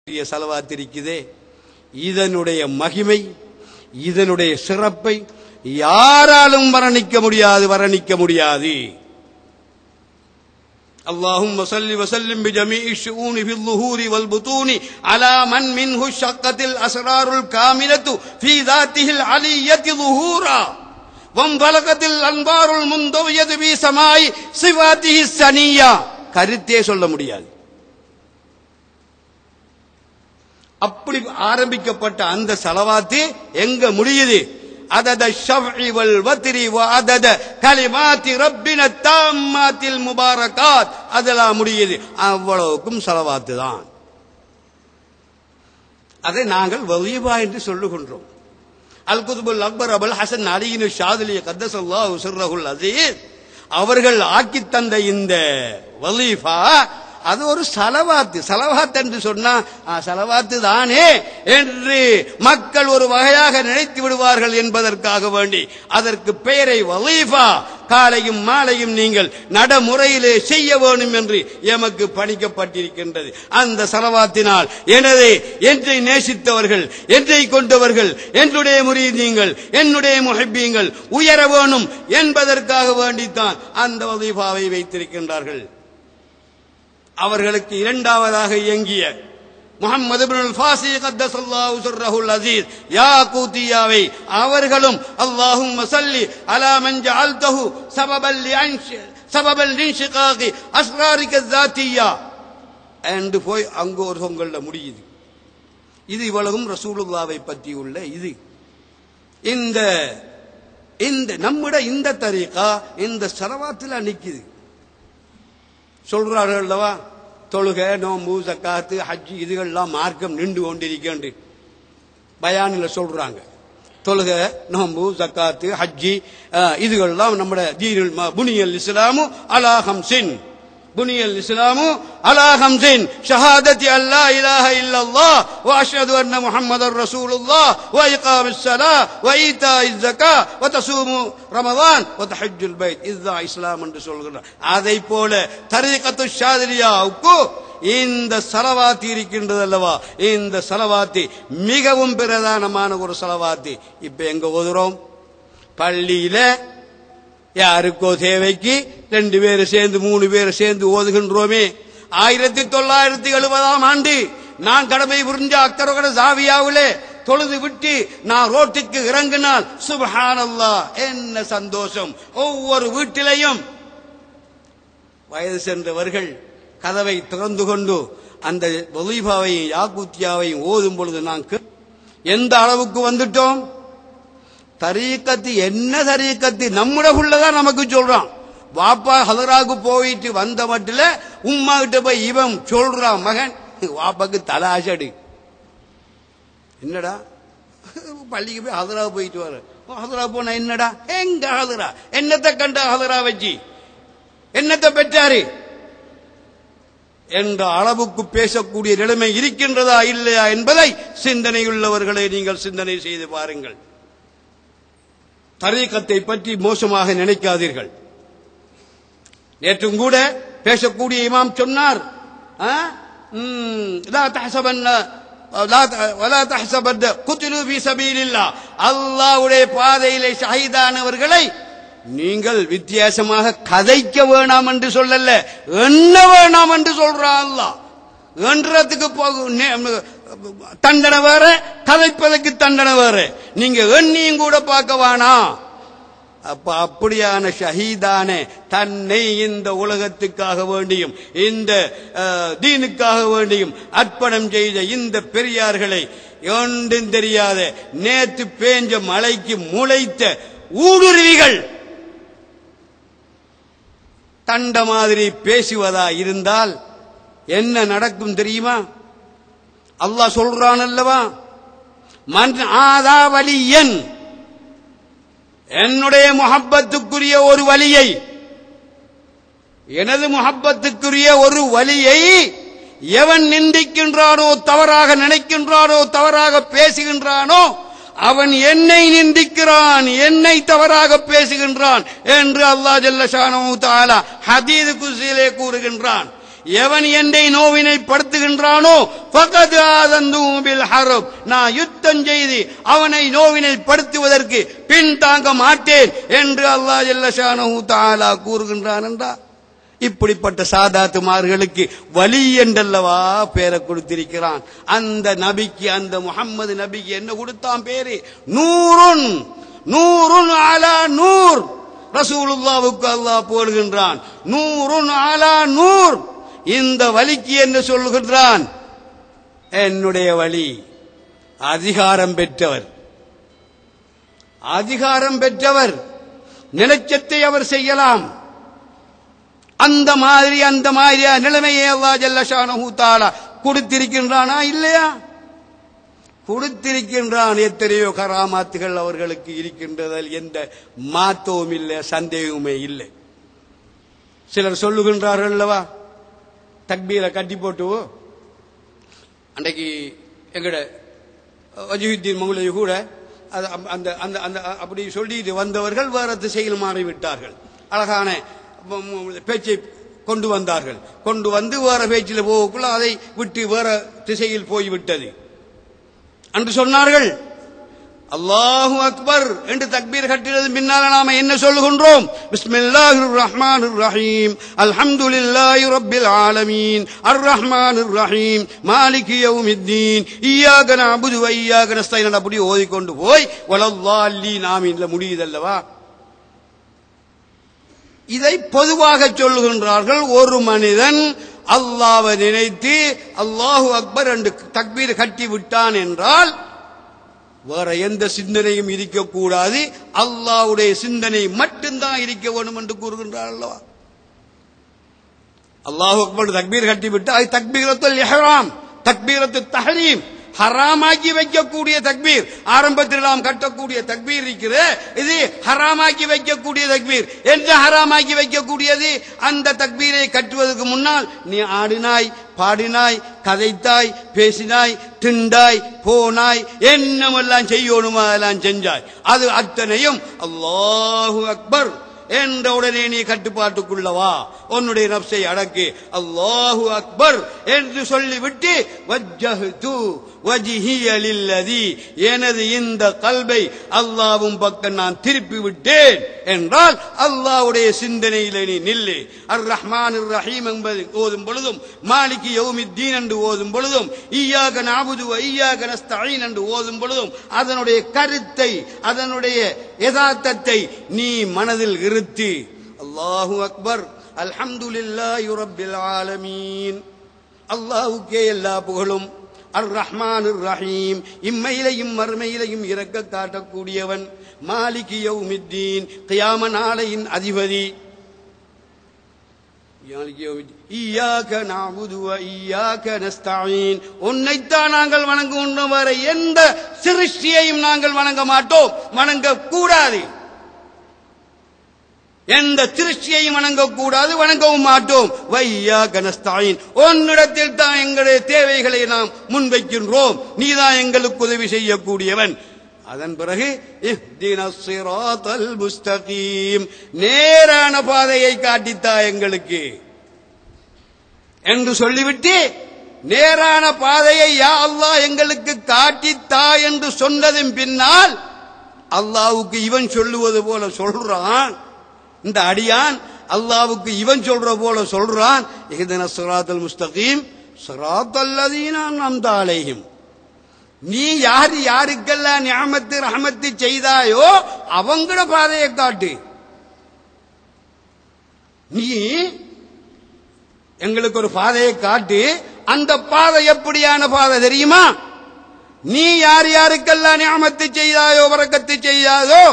சலவாத் இருக்குதே, இதனுடைய மகிமை, இதனுடைய சிறப்பை யாராலும் வர்ணிக்க முடியாது. اللهم صل وسلم بجميع الشؤون في الظهور والبطون على من منه شقت الأسرار الكاملة في ذاته العلية ظهورا وانطلقت الأنبار المنضوية في سماء صفاته السنية. கருத்தே சொல்ல முடியாது. அப்படி ஆரம்பிக்கப்பட்ட அந்த ஸலவாத் எங்க முடியுது? அதத ஷஃஇ வல் வத்ரி வ அதத கலிமாத்தி ரப்பின தாம்மாத்தில் முபாரகாத், அதெல்லாம் முடியுது. அவ்வளவுக்கும் ஸலவாத் தான். அதை நாங்கள் வலீஃபா என்று சொல்லுகின்றோம். அல் குதுபுல் அக்பர் அபுல் ஹசன் அலியின் ஷாதிலி கத்தஸல்லாஹு சிர்ரஹுல் அஸீஸ் அவர்கள் ஆக்கி தந்த இந்த வலீஃபா அது ஒரு ஸலவாத். ஸலவாத் என்று சொன்னா ஸலவாத் தானே என்று மக்கள் ஒரு வகையாக நினைத்து விடுவார்கள் என்பதற்காக வேண்டி அதற்கு பெயரை வலீஃபா, காலையும் மாலையும் நீங்கள் நடைமுறையிலே செய்ய வேண்டும் என்று எமக்கு பணிக்கப்பட்டிருக்கின்றது. அந்த ஸலவாத்தினால் என்னை நேசித்தவர்கள், என்னை கொண்டவர்கள், என்னுடைய முரீதீங்கள், என்னுடைய முஹிப்பீங்கள் உயர வேணும் என்பதற்காக வேண்டித்தான் அந்த வலீஃபாவை வைத்திருக்கின்றார்கள். அவர்களுக்கு இரண்டாவதாக இயங்கிய முஹம்மது இப்னுல் ஃபாஸி கத்தஸல்லாஹு சிர்ரஹுல் அஸீஸ் யாகூத்தியாவை அவர்களும் அல்லாஹும்ம ஸல்லி அலா மன் ஜஅல்தஹு சபபல் லின்ஷிகாகி அஸ்ராரிக ஸாத்தியா என்று போய் அங்கு ஒரு சொங்கல்ல முடியுது. இது இவ்வளவும் ரசூலுல்லாஹ்வை பற்றி உள்ள இது. இந்த நம்முடைய இந்த தரீகா இந்த ஸலவாத்துல நிக்குது. சொல்றார்கள் அல்லவா, தொழுகை, நோம்பு, ஜக்காத்து, ஹஜ் இதுகள்லாம் மார்க்கம் நின்று கொண்டிருக்கின்ற பயானில் சொல்றாங்க. தொழுகை, நோம்பு, ஜக்காத்து, ஹஜ்ஜி இதுகள்லாம் நம்முடைய தீனுல் புனியல் இஸ்லாமு அலா ஹம்சின், புனியல் இஸ்லாமு அலா ஹம்சின் ஷஹாதத்தி அல்லா இலாஹ இல்லல்லாஹ் வ அஷ்ஹது அன்ன முஹம்மதர் ரசூலுல்லாஹ் வ இகாமிஸ் ஸலாஹ் வ ஈதாஇஸ் ஸகாத் வ தஸூமு ரமதான் வ தஹஜ்ஜுல் பைத், இதுதான் இஸ்லாம் என்று சொல்கிறார். அதை போல தரீகத்து ஷாதிலியாவுக்கு இந்த ஸலவாத் இருக்கின்றது அல்லவா, இந்த ஸலவாத் மிகவும் பிரதானமான ஒரு ஸலவாத். இப்ப எங்க ஓதுறோம்? பள்ளியில யாருக்கோ தேவைக்கு 2 பேர் சேர்ந்து 3 பேர் சேர்ந்து ஓதுகின்றோமே. 1970ஆம் ஆண்டு நான் கடமை புரிஞ்ச அக்கரகட ஜாவியாவிலே தொழுது விட்டு நான் ரோட்டுக்கு இறங்கினால் சுப்ஹானல்லாஹ் என்ன சந்தோஷம். ஒவ்வொரு வீட்டிலையும் வயது சென்றவர்கள் கதவை திறந்து கொண்டு அந்த வலீஃபாவையும் யாகூத்தியாவையும் ஓதும் பொழுது நான் எந்த அளவுக்கு வந்துட்டோம்? தரீக்கத்து என்ன தரீக்கத்து நம்முடைய உள்ளதான் நமக்கு சொல்றான். வாப்பா ஹதராக்கு போயிட்டு வந்த மட்டும் உம்மா கிட்ட போய் இவன் சொல்றான், மகன் வாப்பாக்கு தலாசடு. என்னடா பள்ளிக்கு போய் ஹதரா போயிட்டு வர, ஹதரா போனா என்னடா எங்க ஹதரா, என்னத்தை கண்ட ஹதரா வச்சு என்னத்தை பெற்றாரு என்ற அளவுக்கு பேசக்கூடிய நிலைமை இருக்கின்றதா இல்லையா என்பதை சிந்தனையுள்ளவர்களை நீங்கள் சிந்தனை செய்து பாருங்கள். தரீகத்தை பற்றி மோசமாக நினைக்காதீர்கள். நேற்றும் கூட பேசக்கூடிய இமாம் சொன்னார், அல்லாஹ்வுடைய பாதையிலே ஷஹீதானவர்களை நீங்கள் வித்தியாசமாக கதைக்க வேணாம் என்று சொல்லல, எண்ண வேணாம் என்று சொல்றான் அல்லாஹ். என்றதுக்கு தண்டனை வேற, கதைப்பதற்கு தண்டனை வேற. நீங்க எண்ணியும் கூட பார்க்க வேணாம். அப்ப அப்படியான ஷஹீதான தன்னை இந்த உலகத்துக்காக வேண்டியும் இந்த தீனுக்காக வேண்டியும் அர்ப்பணம் செய்த இந்த பெரியார்களை ஒன்றும் தெரியாத நேத்து பேஞ்ச மழைக்கு முளைத்த ஊடுருவிகள் தண்ட மாதிரி பேசுவதா இருந்தால் என்ன நடக்கும் தெரியுமா? அல்லாஹ் சொல்றான் அல்லவா, மன் ஆதா வலியன், என்னுடைய முஹப்பத்துக்குரிய ஒரு வலியை, எனது முஹப்பத்துக்குரிய ஒரு வலியை எவன் நிந்திக்கின்றானோ, தவறாக நினைக்கின்றானோ, தவறாக பேசுகின்றானோ அவன் என்னை நிந்திக்கிறான், என்னை தவறாக பேசுகின்றான் என்று அல்லாஹ் ஜல்ல ஷானஹு தஆலா ஹதீஸ் குத்ஸிலே கூறுகின்றான். எவன் என்னை நோவினை படுத்துகின்றானோ ஃபகத் ஆதன்துஹு பில் ஹர்ப், நான் யுத்தம் செய்து அவனை நோவினை படுத்துவதற்கு பின் தாங்க மாட்டேன் என்று அல்லாஹ் ஜல்ல ஷானஹு தஆலா கூறுகின்றான் என்றார். இப்படிப்பட்ட சாதாத்துமார்களுக்கு வலி என்றல்லவா பேரை கொடுத்திருக்கிறான். அந்த நபிக்கு, அந்த முஹம்மது நபிக்கு என்ன கொடுத்தான் பேரு? நூறுன், நூறுன் அலா நூர். ரசூலுல்லாஹ்வுக்கு அல்லாஹ் போடுகின்றான் நூறுன் அலா நூர். இந்த வலிக்கு என்ன சொல்லுகின்றான்? என்னுடைய வலி. அதிகாரம் பெற்றவர், அதிகாரம் பெற்றவர், நிலச்சத்தை அவர் செய்யலாம். அந்த மாதிரியா நிலைமையை அல்லாஹ் ஜல்ல ஷானஹு தஆலா கொடுத்திருக்கின்றானா இல்லையா? கொடுத்திருக்கின்றான். எத்தனையோ கராமாத்துகள் அவர்களுக்கு இருக்கின்றதில் எந்த மாற்றமும் இல்லை, சந்தேகமே இல்லை. சிலர் சொல்லுகின்றார்கள் அல்லவா, தக்பீரை கட்டி போட்டு அன்றைக்கு எங்கட வஜீஹுத்தீன் மௌலவி கூட அந்த அந்த அந்த அப்படி சொல்லிட்டு வந்தவர்கள் வேற திசையில் மாறிவிட்டார்கள். அழகான பேச்சை கொண்டு வந்தார்கள். கொண்டு வந்து வேற பேச்சில் போகக்குள்ள அதை விட்டு வேற திசையில் போய்விட்டது என்று சொன்னார்கள். அல்லாஹு அக்பர் என்று தக்பீர் கட்டினது பின்னால் நாம என்ன சொல்லுகின்றோம்? பிஸ்மில்லாஹிர் ரஹ்மானிர் ரஹீம், அல்ஹம்துலில்லாஹி ரப்பில் ஆலமீன், அர் ரஹ்மானிர் ரஹீம், மாலிகி யௌமித்தீன், இய்யாக நஅபுது வ இய்யாக நஸ்தஈன் அப்படி ஓதிக்கொண்டு போய் வலல்லாஹீன் ஆமீன்ல முடியுதல்லவா. இதை பொதுவாக சொல்லுகின்றார்கள். ஒரு மனிதன் அல்லாஹ்வை நினைத்து அல்லாஹு அக்பர் என்று தக்பீர் கட்டி விட்டான் என்றால் வேற எந்த சிந்தனையும் இருக்கக்கூடாது, அல்லாஹ்வுடைய சிந்தனை மட்டும்தான் இருக்க வேண்டும் என்று கூறுகின்றார் அல்லவா. அல்லாஹு அக்பர் தக்பீர் கட்டி விட்டு அது தக்பீரத்துல் இஹ்ராம், தக்பீரத்துத் தஹ்ரீம், ஹராமாக்கி வைக்கக்கூடிய தக்பீர். ஆரம்பத்தில் நாம் கட்டக்கூடிய தக்பீர் இருக்கிறது, இது ஹராமாக்கி வைக்கக்கூடிய தக்பீர். என்ன ஹராமாக்கி வைக்கக்கூடியது? அந்த தக்பீரை கட்டுவதற்கு முன்னால் நீ ஆடினாய், பாடினாய், கதைத்தாய், பேசினாய், திண்டாய், போனாய், என்னமெல்லாம் செய்யணுமா அதெல்லாம் செஞ்சாய். அது அத்தனையும் அல்லாஹு அக்பர் என்ற உடனே நீ கட்டுப்பாட்டுக்குள்ளவா, உன்னுடைய நப்சை அடக்கு. அல்லாஹு அக்பர் என்று சொல்லிவிட்டு வஜ்ஜஹ்து வஜ்ஹிய லில்லதி, எனது இந்த கல்பை அல்லாஹ்வின் பக்கம் நான் திருப்பி விட்டேன் என்றால் அல்லாஹ்வுடைய சிந்தனையிலே நீ நில்லு. அர் ரஹ்மானிர் ரஹீம் என்பது ஓதும் பொழுதும், மாலிகி யௌமித்தீன் என்று ஓதும் பொழுதும், இய்யாக நஅபுது வ இய்யாக நஸ்தஈன் என்று ஓதும் பொழுதும் அதனுடைய கருத்தை, அதனுடைய யதார்த்தத்தை நீ மனதில் இருத்தி அல்லாஹு அக்பர் அல்ஹம்துலில்லாஹி ரப்பில் ஆலமீன், அல்லாஹ்வுக்கே எல்லா புகழும், அர் ரஹ்மானிர் ரஹீம், இம்மையிலையும் மறுமையிலையும் இரக்க காட்டக்கூடியவன், மாலிகி யௌமித்தீன், கியாம நாளையின் அதிபதி, இய்யாக நஅபுது வ இய்யாக நஸ்தஈன், உன்னைத்தான் நாங்கள் வணங்குகின்றோம், வர எந்த சிருஷ்டியையும் நாங்கள் வணங்க மாட்டோம், வணங்க கூடாது. எந்த திருஷ்டியையும் வணங்கக்கூடாது, வணங்கவும் மாட்டோம். வையாக நஸ்தஈன், உன்னிடத்தில் தான் எங்களுடைய தேவைகளை நாம் முன்வைக்கின்றோம், நீதான் எங்களுக்கு உதவி செய்யக்கூடியவன். அதன் பிறகு இஹ்தினஸ் ஸிராத்தல் முஸ்தகீம், நேரான பாதையை காட்டித்தா எங்களுக்கு என்று சொல்லிவிட்டு, நேரான பாதையை யா அல்லாஹ் எங்களுக்கு காட்டித்தா என்று சொன்னதின் பின்னால் அல்லாஹ்வுக்கு இவன் சொல்லுவது போல சொல்றான். இந்த அடியான் அல்லாஹ்வுக்கு இவன் சொல்ற போல சொல்றான். இஹ்தினஸ் ஸிராத்தல் முஸ்தகீம் ஸிராத்தல் லதீன அன்அம்த அலைஹிம், நீ யாருக்கெல்லாம் நிஅமத்து ரஹமத்து செய்தாயோ அவங்கள பாதையை காட்டு. நீ எங்களுக்கு ஒரு பாதையை காட்டு. அந்த பாதை எப்படியான பாதை தெரியுமா? நீ யாருக்கெல்லாம் நிஅமத்து செய்தாயோ, பரக்கத்து செய்தாயோ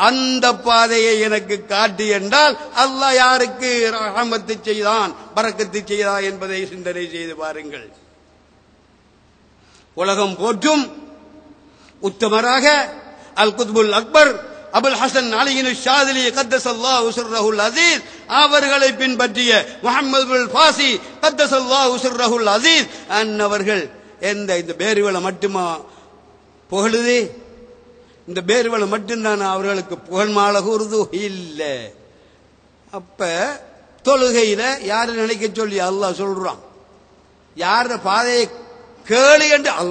அந்த பாதையை எனக்கு காட்டு என்றால் அல்லாஹ் யாருக்கு ரஹமத்து செய்தான், பரக்கத்து செய்தான் என்பதை சிந்தனை செய்து பாருங்கள். உலகம் போற்றும் உத்தமராக அல் குத்புல் அக்பர் அபுல் ஹசன் அலியின் ஷாதிலி கத்தஸல்லாஹு சிர்ரஹுல் அஸீஸ் அவர்களை பின்பற்றிய முஹம்மது பின் ஃபாசி கத்தஸல்லாஹு சிர்ரஹுல் அஸீஸ் அன்னவர்கள் இந்த பேருவளை மட்டுமா புகழுது? இந்த பேருவளை மட்டும்தான் அவர்களுக்கு புகழ் மாலை கூறுது இல்லை. அப்ப தொழுகையில யாரை நினைக்க சொல்லி அல்லாஹ் சொல்றான், யார பாதையை கேளு என்று